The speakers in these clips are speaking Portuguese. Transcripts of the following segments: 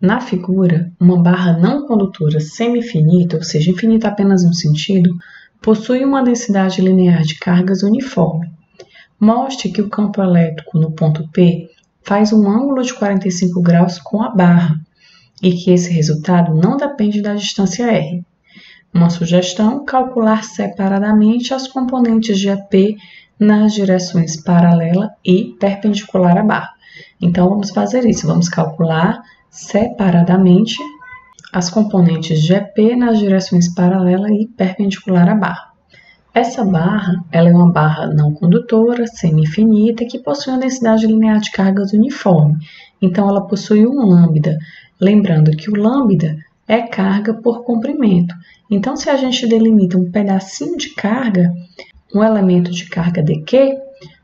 Na figura, uma barra não condutora semi-infinita, ou seja, infinita apenas um sentido, possui uma densidade linear de cargas uniforme. Mostre que o campo elétrico no ponto P faz um ângulo de 45 graus com a barra e que esse resultado não depende da distância R. Uma sugestão: calcular separadamente as componentes de EP nas direções paralela e perpendicular à barra. Então, vamos fazer isso. Vamos calcular separadamente as componentes de EP nas direções paralela e perpendicular à barra. Essa barra ela é uma barra não condutora, semi-infinita, que possui uma densidade linear de cargas uniforme. Então, ela possui um lambda. Lembrando que o lambda é carga por comprimento. Então, se a gente delimita um pedacinho de carga, um elemento de carga dq,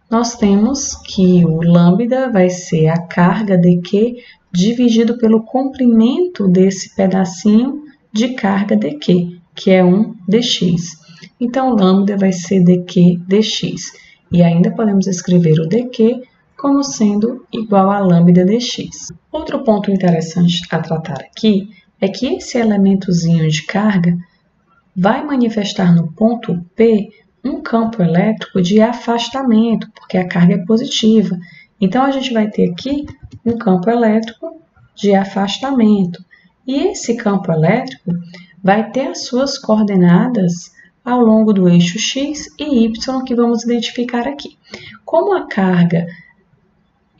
nós temos que o lambda vai ser a carga dq dividido pelo comprimento desse pedacinho de carga dq, que é 1 dx. Então, o lambda vai ser dq dx. E ainda podemos escrever o dq como sendo igual a lambda dx. Outro ponto interessante a tratar aqui é que esse elementozinho de carga vai manifestar no ponto P um campo elétrico de afastamento, porque a carga é positiva. Então, a gente vai ter aqui um campo elétrico de afastamento. E esse campo elétrico vai ter as suas coordenadas ao longo do eixo x e y, que vamos identificar aqui. Como a carga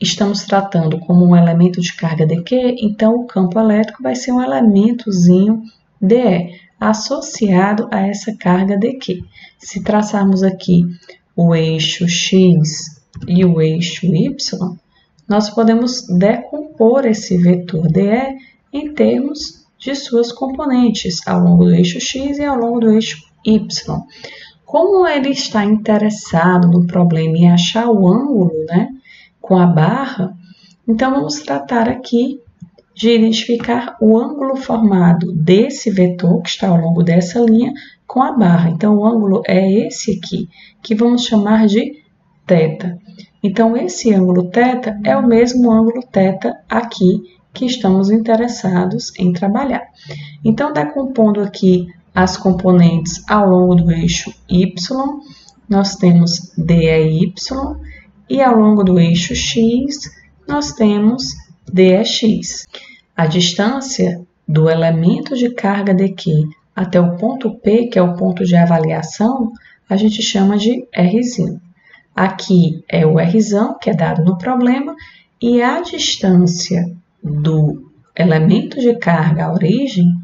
estamos tratando como um elemento de carga dq, então o campo elétrico vai ser um elementozinho dE, associado a essa carga dq. Se traçarmos aqui o eixo x e o eixo y, nós podemos decompor esse vetor dE em termos de suas componentes ao longo do eixo x e ao longo do eixo y. Como ele está interessado no problema em achar o ângulo, com a barra, então vamos tratar aqui de identificar o ângulo formado desse vetor que está ao longo dessa linha com a barra. Então, o ângulo é esse aqui, que vamos chamar de θ. Então, esse ângulo θ é o mesmo ângulo θ aqui que estamos interessados em trabalhar. Então, decompondo aqui as componentes ao longo do eixo y, nós temos dEy, e ao longo do eixo x, nós temos dEx. A distância do elemento de carga dq até o ponto P, que é o ponto de avaliação, a gente chama de R'. Aqui é o R', que é dado no problema, e a distância do elemento de carga à origem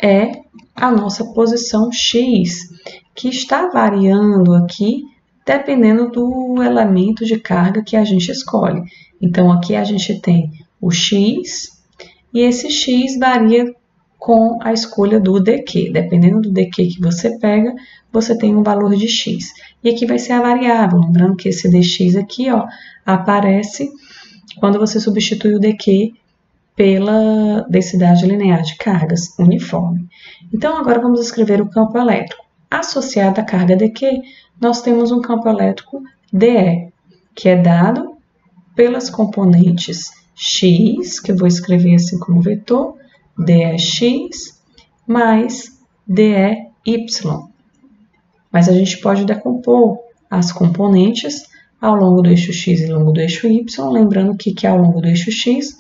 é a nossa posição x, que está variando aqui dependendo do elemento de carga que a gente escolhe. Então, aqui a gente tem o x, e esse x varia com a escolha do dq. Dependendo do dq que você pega, você tem um valor de x. E aqui vai ser a variável, lembrando que esse dx aqui, aparece quando você substitui o dq pela densidade linear de cargas uniforme. Então, agora vamos escrever o campo elétrico. Associado à carga dq, nós temos um campo elétrico dE, que é dado pelas componentes x, que eu vou escrever assim como vetor, dEx, mais dEy. Mas a gente pode decompor as componentes ao longo do eixo x e ao longo do eixo y, lembrando que ao longo do eixo x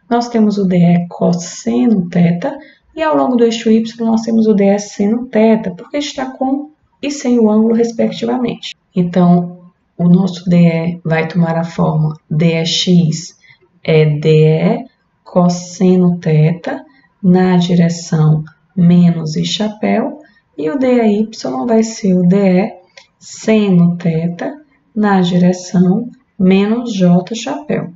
nós temos o dE cosseno θ, e ao longo do eixo y nós temos o dE seno θ, porque está com e sem o ângulo, respectivamente. Então, o nosso dE vai tomar a forma dEx é dE cosseno θ na direção menos i chapéu, e o dEy vai ser o dE seno θ na direção menos j chapéu.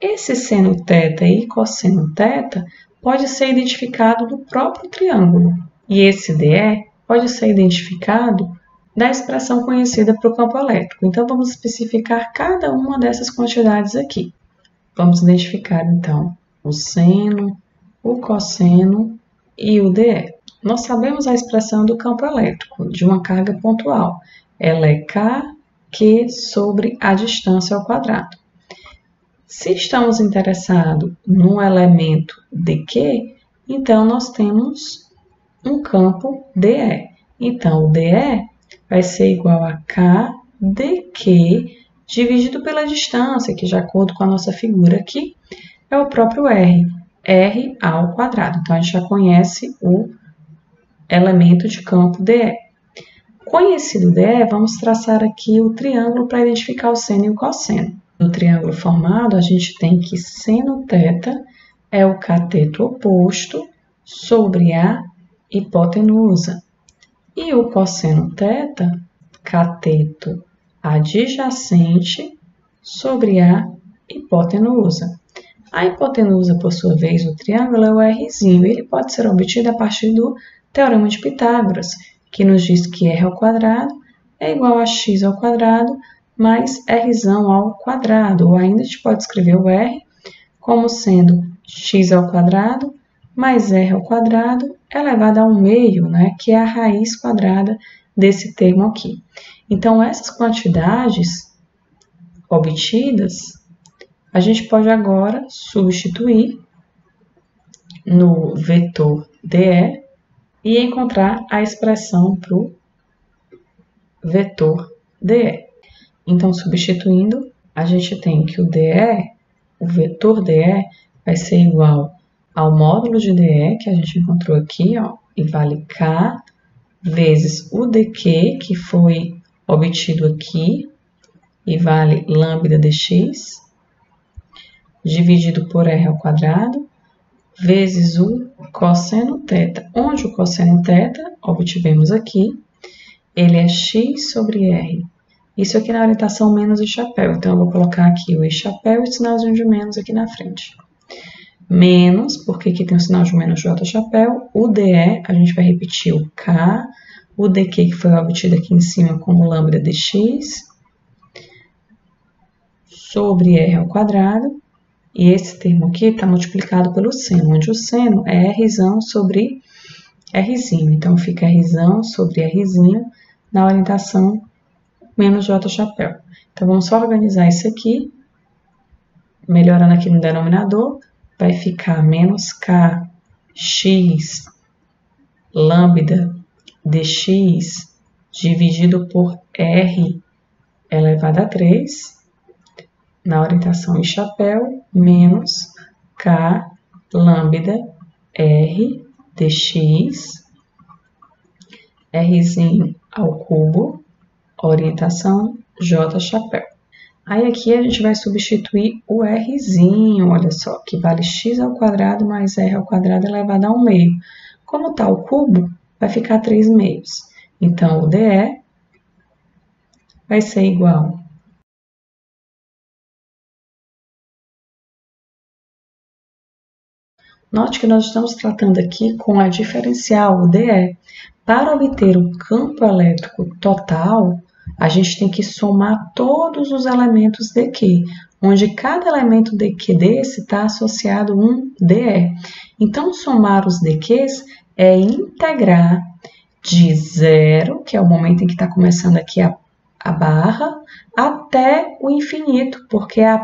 Esse seno θ e cosseno θ pode ser identificado do próprio triângulo, e esse dE pode ser identificado da expressão conhecida para o campo elétrico. Então, vamos especificar cada uma dessas quantidades aqui. Vamos identificar, então, o seno, o cosseno e o dE. Nós sabemos a expressão do campo elétrico, de uma carga pontual. Ela é K, Q sobre a distância ao quadrado. Se estamos interessados no elemento DQ, então nós temos um campo DE. Então, o DE vai ser igual a K dQ dividido pela distância, que de acordo com a nossa figura aqui, é o próprio R, R ao quadrado. Então, a gente já conhece o elemento de campo DE. Conhecido DE, vamos traçar aqui o triângulo para identificar o seno e o cosseno. No triângulo formado, a gente tem que seno θ é o cateto oposto sobre a hipotenusa. E o cosseno θ, cateto adjacente sobre a hipotenusa. A hipotenusa, por sua vez, o triângulo é o Rzinho. Ele pode ser obtido a partir do Teorema de Pitágoras, que nos diz que R ao quadrado é igual a x ao quadrado mais Rzão ao quadrado. Ou ainda a gente pode escrever o R como sendo x ao quadrado mais R ao quadrado elevado ao meio, né, que é a raiz quadrada desse termo aqui. Então, essas quantidades obtidas, a gente pode agora substituir no vetor DE e encontrar a expressão para o vetor DE. Então, substituindo, a gente tem que o DE, o vetor DE, vai ser igual ao módulo de DE, que a gente encontrou aqui, ó, e vale K vezes o dQ, que foi obtido aqui, e vale lambda dx, dividido por R ao quadrado, vezes o cosseno θ, onde o cosseno θ, obtivemos aqui, ele é x sobre R. Isso aqui na orientação menos e chapéu, então eu vou colocar aqui o e chapéu e o sinalzinho de menos aqui na frente. Menos, porque aqui tem o sinal de menos J chapéu, o DE, a gente vai repetir o K, o dQ que foi obtido aqui em cima como lambda dx, sobre R ao quadrado, e esse termo aqui está multiplicado pelo seno, onde o seno é Rzão sobre Rzinho. Então, fica Rzão sobre Rzinho na orientação menos J chapéu. Então, vamos só organizar isso aqui, melhorando aqui no denominador, vai ficar menos kx lambda dx dividido por R elevado a 3, na orientação e chapéu, menos K lambda R dx, Rzinho ao cubo, orientação J chapéu. Aí aqui a gente vai substituir o Rzinho, olha só, que vale x ao quadrado mais R ao quadrado elevado ao meio. Como está o cubo, vai ficar 3 meios. Então, o DE vai ser igual Note que nós estamos tratando aqui com a diferencial, o DE. Para obter o campo elétrico total, a gente tem que somar todos os elementos dQ, onde cada elemento dQ desse está associado a um DE. Então, somar os dQs é integrar de 0, que é o momento em que está começando aqui a barra, até o infinito, porque a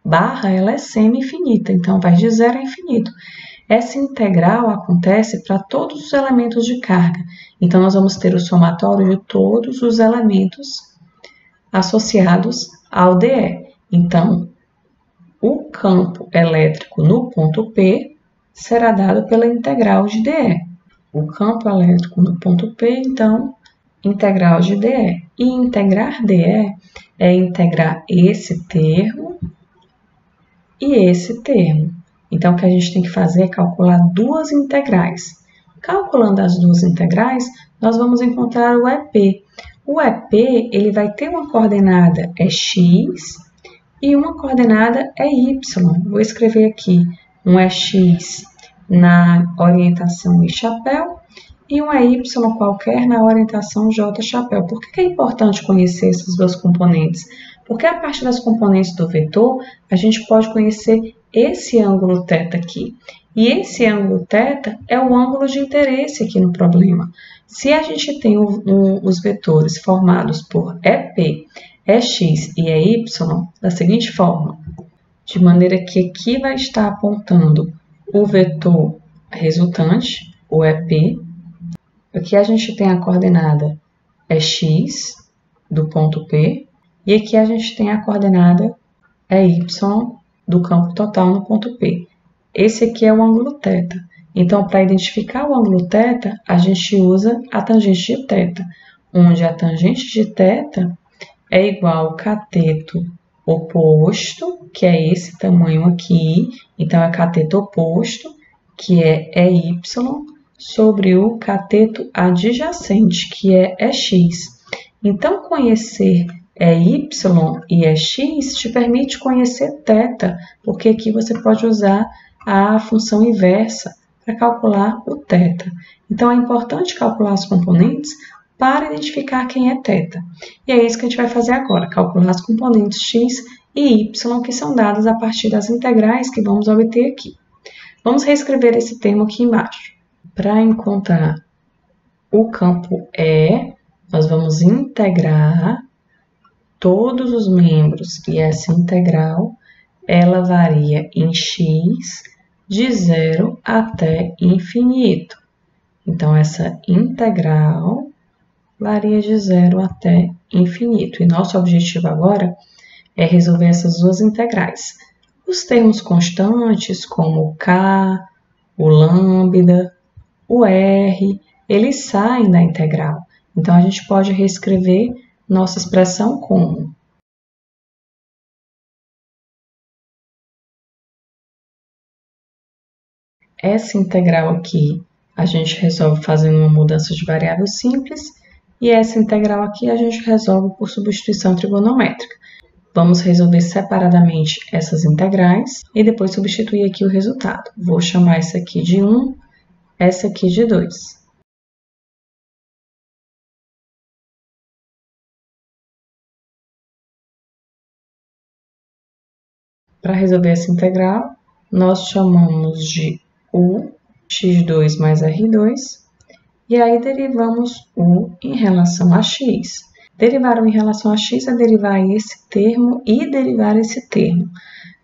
barra ela é semi-infinita, então vai de 0 a infinito. Essa integral acontece para todos os elementos de carga. Então, nós vamos ter o somatório de todos os elementos associados ao DE. Então, o campo elétrico no ponto P será dado pela integral de DE. O campo elétrico no ponto P, então, integral de DE. E integrar DE é integrar esse termo e esse termo. Então, o que a gente tem que fazer é calcular duas integrais. Calculando as duas integrais, nós vamos encontrar o EP. O EP, ele vai ter uma coordenada é x e uma coordenada é y. Vou escrever aqui um é x na orientação I chapéu e um é y qualquer na orientação J chapéu. Por que é importante conhecer essas duas componentes? Porque a partir das componentes do vetor, a gente pode conhecer esse ângulo θ aqui. E esse ângulo θ é o ângulo de interesse aqui no problema. Se a gente tem os vetores formados por EP, EX e EY, da seguinte forma. de maneira que aqui vai estar apontando o vetor resultante, o EP. Aqui a gente tem a coordenada é x do ponto P, e aqui a gente tem a coordenada é y do campo total no ponto P. Esse aqui é o ângulo θ. Então, para identificar o ângulo θ, a gente usa a tangente de θ, onde a tangente de θ é igual ao cateto oposto, que é esse tamanho aqui, então é cateto oposto, que é y, sobre o cateto adjacente, que é x. Então, conhecer y e x te permite conhecer θ, porque aqui você pode usar a função inversa para calcular o θ. Então, é importante calcular os componentes para identificar quem é θ. E é isso que a gente vai fazer agora, calcular as componentes x e y que são dadas a partir das integrais que vamos obter aqui. Vamos reescrever esse termo aqui embaixo. Para encontrar o campo E, nós vamos integrar todos os membros e essa integral, ela varia em x de 0 até infinito. Então, essa integral varia de 0 até infinito. E nosso objetivo agora é resolver essas duas integrais. Os termos constantes, como o k, o lambda, o r, eles saem da integral. Então, a gente pode reescrever nossa expressão como essa integral aqui a gente resolve fazendo uma mudança de variável simples e essa integral aqui a gente resolve por substituição trigonométrica. Vamos resolver separadamente essas integrais e depois substituir aqui o resultado. Vou chamar essa aqui de 1, essa aqui de 2. Para resolver essa integral, nós chamamos de u x2 mais r2, e aí derivamos u em relação a x. Derivar u em relação a x é derivar esse termo e derivar esse termo.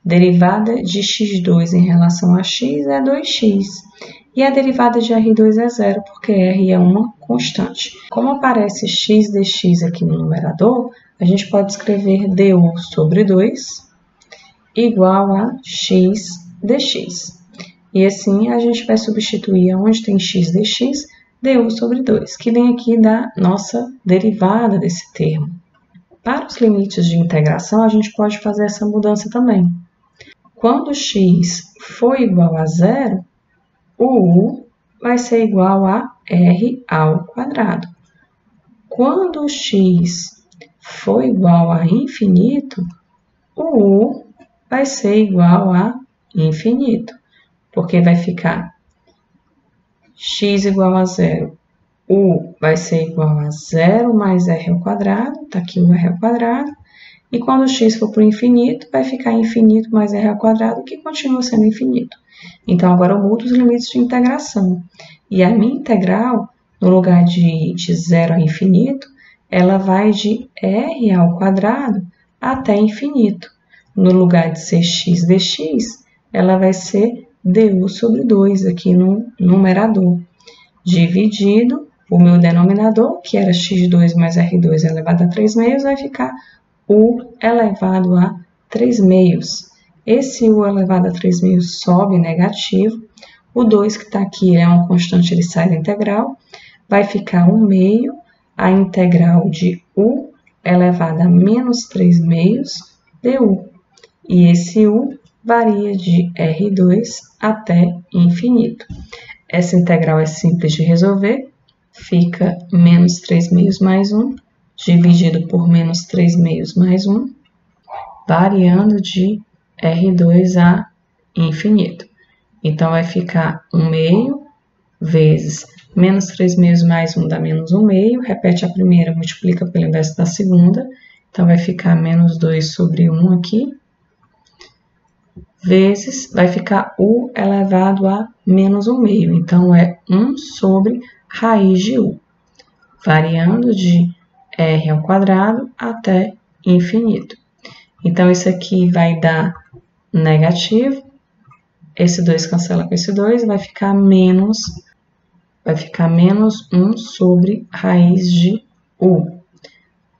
Derivada de x2 em relação a x é 2x, e a derivada de r2 é 0, porque r é uma constante. Como aparece x dx aqui no numerador, a gente pode escrever du sobre 2 igual a x dx. E assim a gente vai substituir onde tem x dx, du sobre 2, que vem aqui da nossa derivada desse termo. Para os limites de integração, a gente pode fazer essa mudança também. Quando x for igual a 0, o u vai ser igual a r ao quadrado. Quando x for igual a infinito, o u vai ser igual a infinito, porque vai ficar x igual a 0, u vai ser igual a 0 mais r ao quadrado, está aqui o r ao quadrado, e quando x for para o infinito, vai ficar infinito mais r ao quadrado, que continua sendo infinito. Então, agora eu mudo os limites de integração. E a minha integral, no lugar de 0 a infinito, ela vai de r ao quadrado até infinito. No lugar de ser x dx, ela vai ser du sobre 2 aqui no numerador, dividido o meu denominador, que era x2 mais r2 elevado a 3 meios, vai ficar u elevado a 3 meios. Esse u elevado a 3 meios sobe negativo, o 2 que está aqui é uma constante, ele sai da integral, vai ficar 1 meio, a integral de u elevado a menos 3 meios du. E esse u varia de R2 até infinito. Essa integral é simples de resolver, fica menos 3 meios mais 1, dividido por menos 3 meios mais 1, variando de R2 a infinito. Então, vai ficar 1 meio vezes menos 3 meios mais 1 dá menos 1 meio, repete a primeira, multiplica pelo inverso da segunda, então vai ficar menos 2 sobre 1 aqui, vezes, vai ficar u elevado a menos 1 meio, então é 1 sobre raiz de u, variando de r ao quadrado até infinito. Então, isso aqui vai dar negativo. Esse 2 cancela com esse 2, vai ficar menos 1 sobre raiz de u,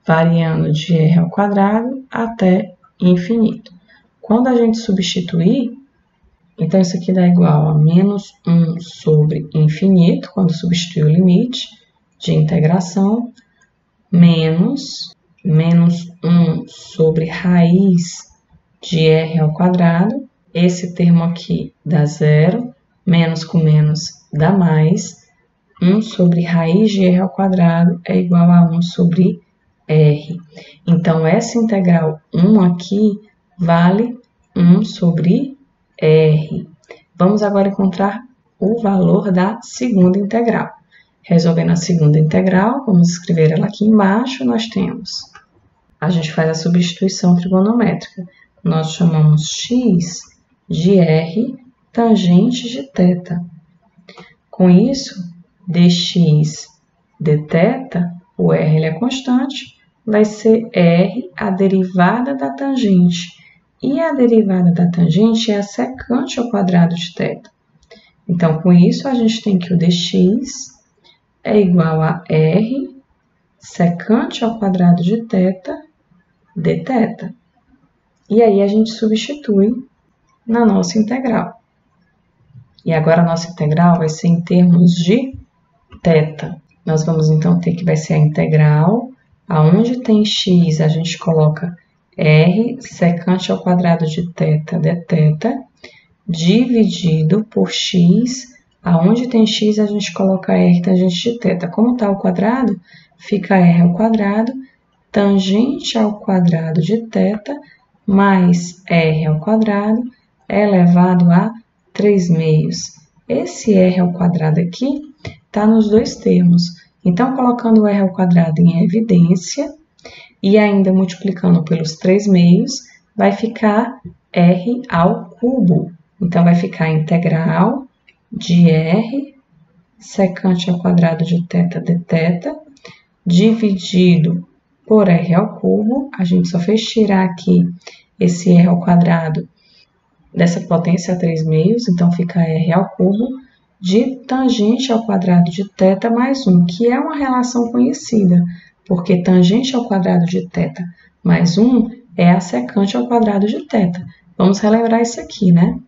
variando de r ao quadrado até infinito. Quando a gente substituir, então isso aqui dá igual a menos 1 sobre infinito, quando substituir o limite de integração, menos 1 sobre raiz de r ao quadrado. Esse termo aqui dá zero, menos com menos dá mais. 1 sobre raiz de r ao quadrado é igual a 1 sobre r. Então, essa integral 1 aqui vale 1 sobre r. Vamos agora encontrar o valor da segunda integral. Resolvendo a segunda integral, vamos escrever ela aqui embaixo, nós temos. A gente faz a substituição trigonométrica. Nós chamamos x de r tangente de θ. Com isso, dx dθ, o r ele é constante, vai ser r a derivada da tangente. E a derivada da tangente é a secante ao quadrado de θ. Então, com isso, a gente tem que o dx é igual a r secante ao quadrado de θ dθ. E aí, a gente substitui na nossa integral. E agora, a nossa integral vai ser em termos de θ. Nós vamos, então, ter que vai ser a integral. Aonde tem x, a gente coloca r secante ao quadrado de θ dθ, dividido por x. Aonde tem x, a gente coloca r tangente de θ. Como está ao quadrado, fica r ao quadrado, tangente ao quadrado de θ, mais r ao quadrado, elevado a 3/2. Esse r ao quadrado aqui está nos dois termos. Então, colocando o r ao quadrado em evidência e ainda multiplicando pelos 3/2, vai ficar r ao cubo. Então, vai ficar a integral de r secante ao quadrado de θ dθ, dividido por r ao cubo. A gente só fez tirar aqui esse r ao quadrado dessa potência 3/2, então fica r ao cubo, de tangente ao quadrado de θ mais 1, que é uma relação conhecida, porque tangente ao quadrado de θ mais 1 é a secante ao quadrado de θ. Vamos relembrar isso aqui, né?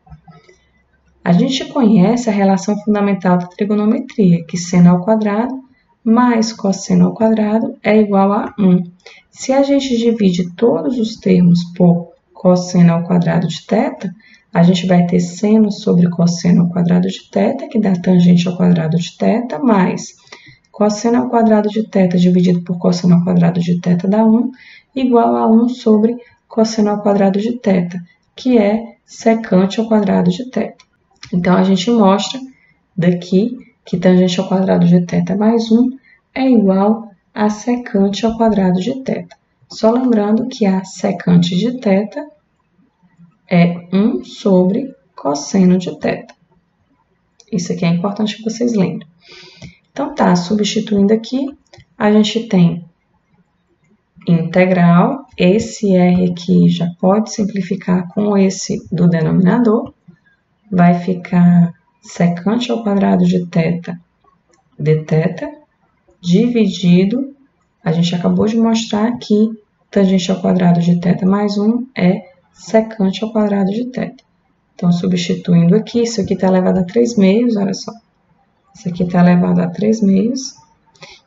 A gente conhece a relação fundamental da trigonometria, que seno ao quadrado mais cosseno ao quadrado é igual a 1. Se a gente divide todos os termos por cosseno ao quadrado de θ, a gente vai ter seno sobre cosseno ao quadrado de θ, que dá tangente ao quadrado de θ, mais cosseno ao quadrado de θ dividido por cosseno ao quadrado de θ dá 1, igual a 1 sobre cosseno ao quadrado de θ, que é secante ao quadrado de θ. Então, a gente mostra daqui que tangente ao quadrado de θ mais 1 é igual a secante ao quadrado de θ. Só lembrando que a secante de θ é 1 sobre cosseno de θ. Isso aqui é importante que vocês lembrem. Então, tá, substituindo aqui, a gente tem integral. Esse r aqui já pode simplificar com esse do denominador. Vai ficar secante ao quadrado de θ dθ, dividido, a gente acabou de mostrar que tangente ao quadrado de θ mais 1 é secante ao quadrado de θ. Então, substituindo aqui, isso aqui está elevado a 3/2, olha só. Isso aqui está elevado a 3/2.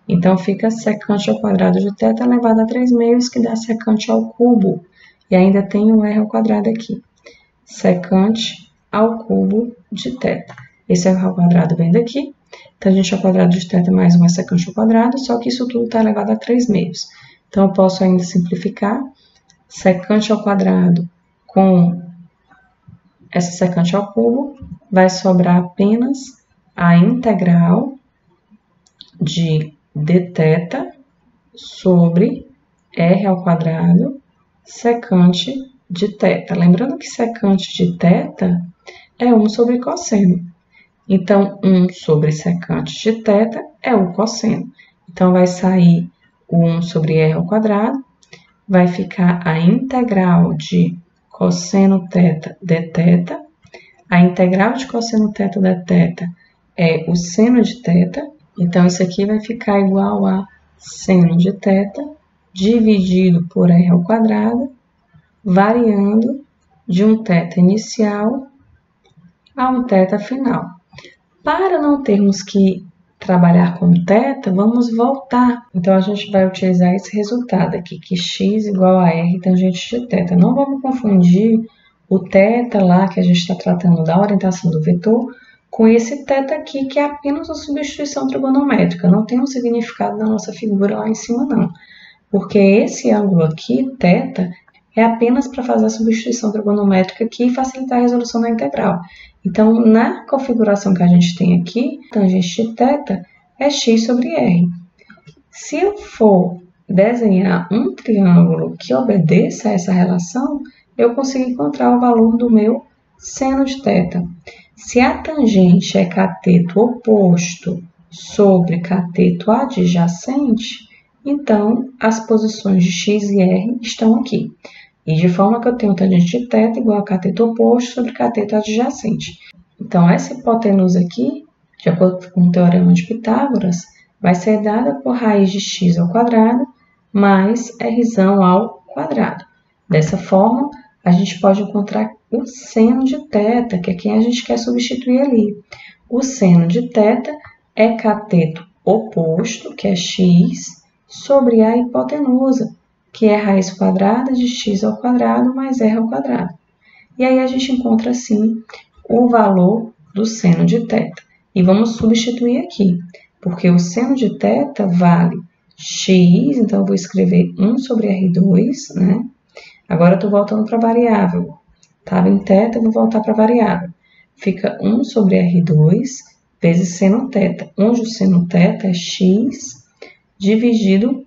Então, fica secante ao quadrado de θ elevado a 3/2, que dá secante ao cubo. E ainda tem o r ao quadrado aqui. Secante ao cubo de θ. Esse r ao quadrado vem daqui. Tangente ao quadrado de θ mais 1 é secante ao quadrado, só que isso tudo está elevado a 3/2. Então, eu posso ainda simplificar. Secante ao quadrado com essa secante ao cubo, vai sobrar apenas a integral de dθ sobre r ao quadrado secante de θ. Lembrando que secante de θ é 1 sobre cosseno. Então, 1 sobre secante de θ é o cosseno. Então, vai sair o 1 sobre r ao quadrado, vai ficar a integral de cosseno θ dθ. A integral de cosseno θ dθ é o seno de θ. Então, isso aqui vai ficar igual a seno de θ dividido por r ao quadrado, variando de um θ inicial a um θ final. Para não termos que trabalhar com θ, vamos voltar. Então, a gente vai utilizar esse resultado aqui, que x igual a r tangente de θ. Não vamos confundir o θ lá, que a gente está tratando da orientação do vetor, com esse θ aqui, que é apenas uma substituição trigonométrica. Não tem um significado na nossa figura lá em cima, não. Porque esse ângulo aqui, θ, é apenas para fazer a substituição trigonométrica aqui e facilitar a resolução da integral. Então, na configuração que a gente tem aqui, tangente de θ é x sobre r. Se eu for desenhar um triângulo que obedeça a essa relação, eu consigo encontrar o valor do meu seno de θ. Se a tangente é cateto oposto sobre cateto adjacente, então as posições de x e r estão aqui. E de forma que eu tenho tangente de θ igual a cateto oposto sobre cateto adjacente. Então, essa hipotenusa aqui, de acordo com o teorema de Pitágoras, vai ser dada por raiz de x ao quadrado mais r ao quadrado. Dessa forma, a gente pode encontrar o seno de θ, que é quem a gente quer substituir ali. O seno de θ é cateto oposto, que é x, sobre a hipotenusa, que é raiz quadrada de x ao quadrado mais r ao quadrado. E aí a gente encontra, assim, o valor do seno de θ. E vamos substituir aqui, porque o seno de θ vale x, então eu vou escrever 1 sobre R2, né? Agora eu estou voltando para a variável. Estava em θ, eu vou voltar para a variável. Fica 1 sobre R2 vezes seno θ, onde o seno θ é x dividido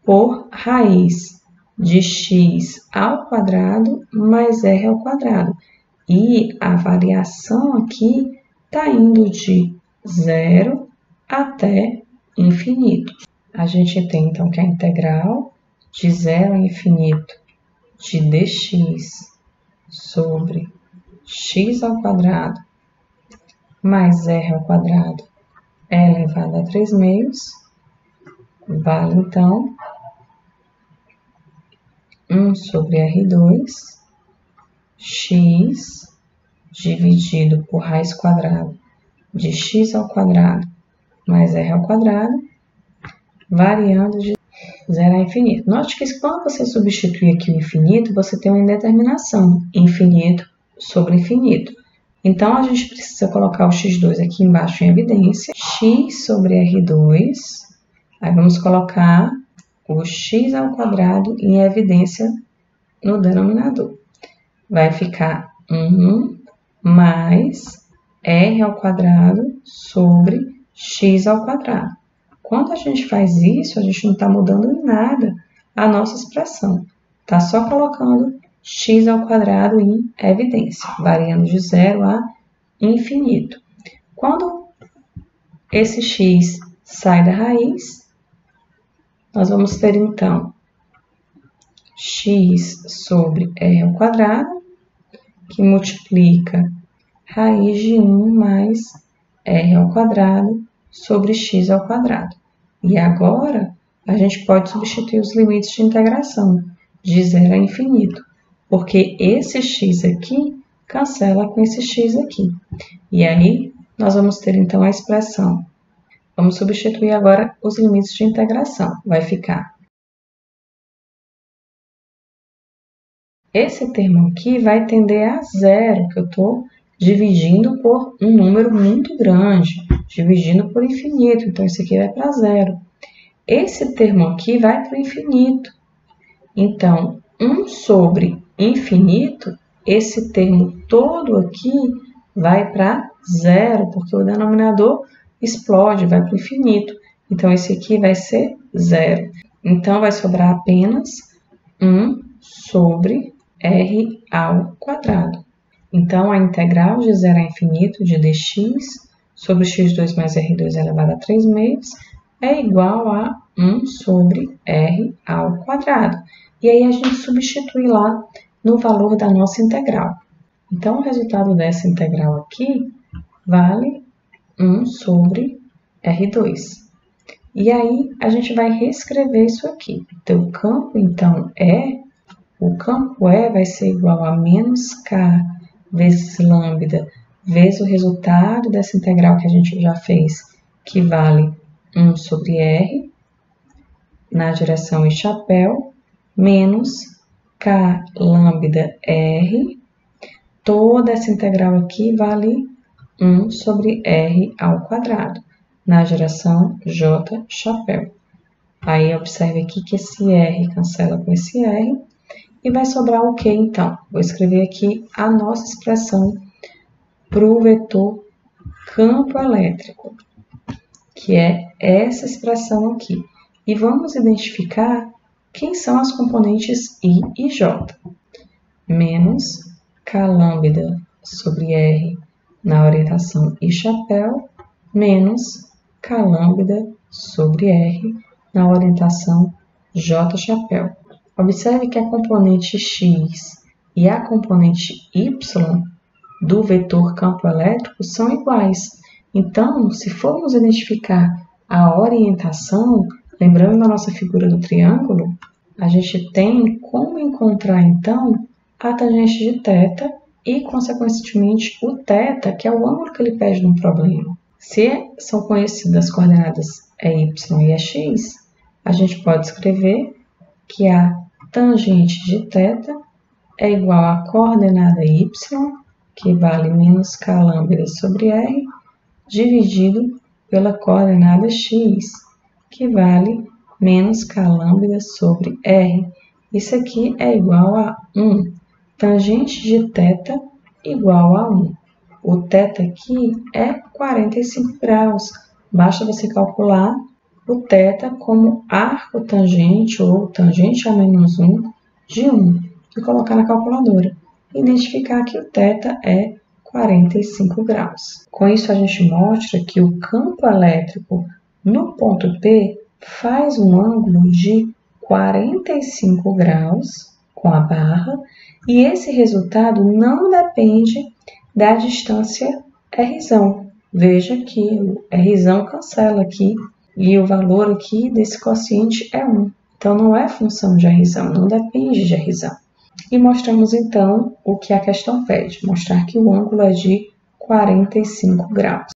por raiz de x ao quadrado mais r ao quadrado. E a variação aqui está indo de 0 até infinito. A gente tem, então, que a integral de 0 a infinito de dx sobre x ao quadrado mais r ao quadrado é elevado a 3 meios, vale, então, 1 sobre R2, x dividido por raiz quadrada de x ao quadrado mais r ao quadrado, variando de 0 a infinito. Note que quando você substitui aqui o infinito, você tem uma indeterminação, infinito sobre infinito. Então, a gente precisa colocar o x2 aqui embaixo em evidência, x sobre R2, aí vamos colocar o x ao quadrado em evidência no denominador. Vai ficar 1 mais r ao quadrado sobre x ao quadrado. Quando a gente faz isso, a gente não está mudando em nada a nossa expressão. Está só colocando x ao quadrado em evidência, variando de 0 a infinito. Quando esse x sai da raiz, nós vamos ter, então, x sobre r ao quadrado, que multiplica raiz de 1 mais r ao quadrado sobre x ao quadrado. E agora, a gente pode substituir os limites de integração, de 0 a infinito, porque esse x aqui cancela com esse x aqui. E aí, nós vamos ter, então, a expressão. Vamos substituir agora os limites de integração. Vai ficar. Esse termo aqui vai tender a 0, que eu estou dividindo por um número muito grande, dividindo por infinito. Então, isso aqui vai para 0. Esse termo aqui vai para o infinito. Então, 1 sobre infinito, esse termo todo aqui vai para 0, porque o denominador explode, vai para o infinito. Então, esse aqui vai ser 0. Então, vai sobrar apenas 1 sobre r ao quadrado. Então, a integral de 0 a infinito de dx sobre x2 mais r2 elevado a 3 meios é igual a 1 sobre r ao quadrado. E aí, a gente substitui lá no valor da nossa integral. Então, o resultado dessa integral aqui vale 1 sobre R2. E aí, a gente vai reescrever isso aqui. Então, o campo E vai ser igual a menos K vezes lambda, vezes o resultado dessa integral que a gente já fez, que vale 1 sobre R, na direção e chapéu, menos K lambda R. Toda essa integral aqui vale 1 sobre R ao quadrado, na direção J chapéu. Aí, observe aqui que esse R cancela com esse R, e vai sobrar o quê, então? Vou escrever aqui a nossa expressão para o vetor campo elétrico, que é essa expressão aqui. E vamos identificar quem são as componentes I e J. Menos K lambda sobre R na orientação I chapéu, menos K lambda sobre R na orientação J chapéu. Observe que a componente x e a componente y do vetor campo elétrico são iguais. Então, se formos identificar a orientação, lembrando da nossa figura do triângulo, a gente tem como encontrar, então, a tangente de θ e, consequentemente, o θ, que é o ângulo que ele pede no problema. Se são conhecidas as coordenadas y e x, a gente pode escrever que a tangente de θ é igual à coordenada y, que vale menos K lambda sobre R, dividido pela coordenada x, que vale menos K lambda sobre R. Isso aqui é igual a 1. Tangente de θ igual a 1. O θ aqui é 45 graus. Basta você calcular o θ como arco tangente ou tangente a menos 1 de 1 e colocar na calculadora. Identificar que o θ é 45 graus. Com isso, a gente mostra que o campo elétrico no ponto P faz um ângulo de 45 graus com a barra e esse resultado não depende da distância R. Veja que o R cancela aqui e o valor aqui desse quociente é 1. Então, não é função de R, não depende de R. E mostramos, então, o que a questão pede, mostrar que o ângulo é de 45 graus.